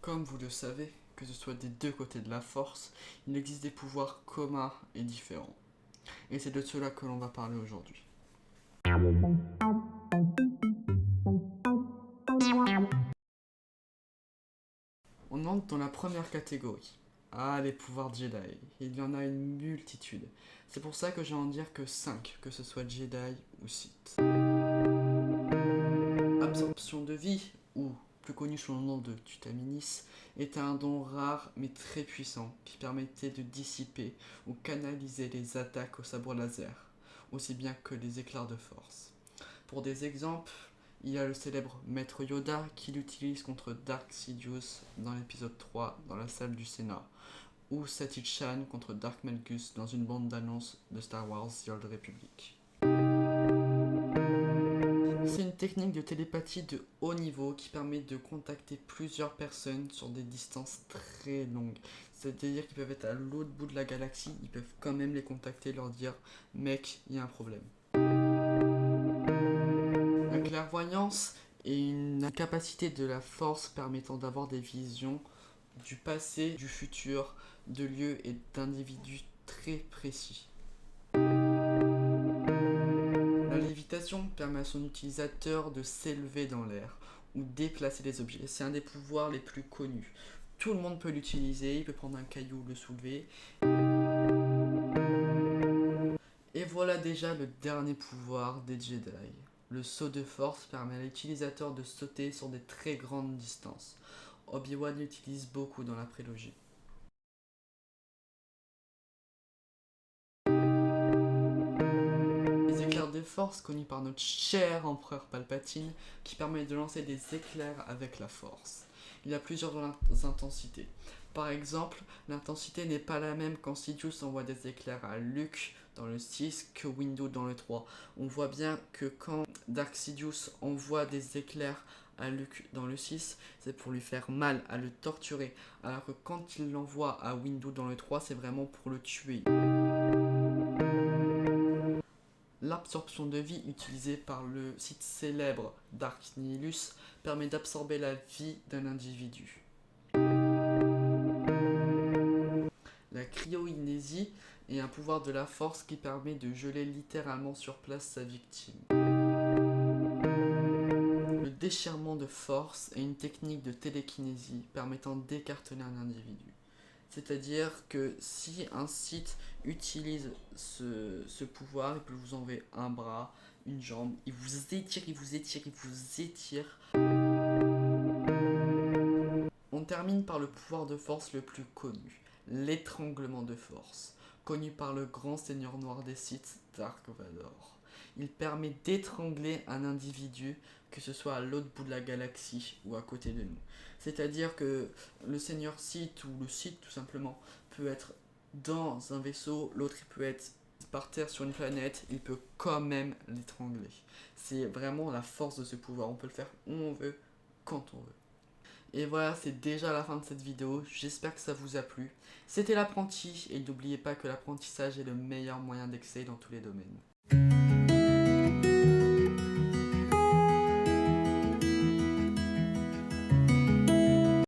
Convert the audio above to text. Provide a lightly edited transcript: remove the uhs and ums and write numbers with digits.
Comme vous le savez, que ce soit des deux côtés de la force, il existe des pouvoirs communs et différents. Et c'est de cela que l'on va parler aujourd'hui. On entre dans la première catégorie. Ah, les pouvoirs Jedi. Il y en a une multitude. C'est pour ça que j'ai en dire que 5, que ce soit Jedi ou Sith. Absorption de vie, ou plus connu sous le nom de Tutaminis, est un don rare mais très puissant qui permettait de dissiper ou canaliser les attaques au sabre laser, aussi bien que les éclairs de force. Pour des exemples, il y a le célèbre Maître Yoda qui l'utilise contre Dark Sidious dans l'épisode 3 dans la salle du Sénat, ou Satich Chan contre Dark Malgus dans une bande d'annonces de Star Wars The Old Republic. C'est une technique de télépathie de haut niveau qui permet de contacter plusieurs personnes sur des distances très longues. C'est-à-dire qu'ils peuvent être à l'autre bout de la galaxie, ils peuvent quand même les contacter et leur dire mec, il y a un problème. La clairvoyance est une capacité de la force permettant d'avoir des visions du passé, du futur, de lieux et d'individus très précis. La lévitation permet à son utilisateur de s'élever dans l'air ou déplacer des objets. C'est un des pouvoirs les plus connus. Tout le monde peut l'utiliser, il peut prendre un caillou, le soulever. Et voilà déjà le dernier pouvoir des Jedi. Le saut de force permet à l'utilisateur de sauter sur des très grandes distances. Obi-Wan l'utilise beaucoup dans la prélogie. Les éclairs de force connus par notre cher empereur Palpatine qui permet de lancer des éclairs avec la force. Il y a plusieurs intensités. Par exemple, l'intensité n'est pas la même quand Sidious envoie des éclairs à Luke dans le 6 que Windu dans le 3. On voit bien que quand Dark Sidious envoie des éclairs à Luke dans le 6, c'est pour lui faire mal, à le torturer. Alors que quand il l'envoie à Windu dans le 3, c'est vraiment pour le tuer. L'absorption de vie utilisée par le site célèbre Dark Nihilus permet d'absorber la vie d'un individu. La cryoinésie est un pouvoir de la force qui permet de geler littéralement sur place sa victime. Le déchirement de force est une technique de télékinésie permettant d'écarteler un individu. C'est-à-dire que si un site utilise ce pouvoir, il peut vous enlever un bras, une jambe, il vous étire, il vous étire, il vous étire. On termine par le pouvoir de force le plus connu, l'étranglement de force, connu par le grand seigneur noir des Sith, Dark Vador. Il permet d'étrangler un individu, que ce soit à l'autre bout de la galaxie ou à côté de nous. C'est-à-dire que le seigneur Sith ou le Sith tout simplement peut être dans un vaisseau, l'autre il peut être par terre sur une planète, il peut quand même l'étrangler. C'est vraiment la force de ce pouvoir, on peut le faire où on veut, quand on veut. Et voilà, c'est déjà la fin de cette vidéo, j'espère que ça vous a plu. C'était l'apprenti, et n'oubliez pas que l'apprentissage est le meilleur moyen d'exceller dans tous les domaines.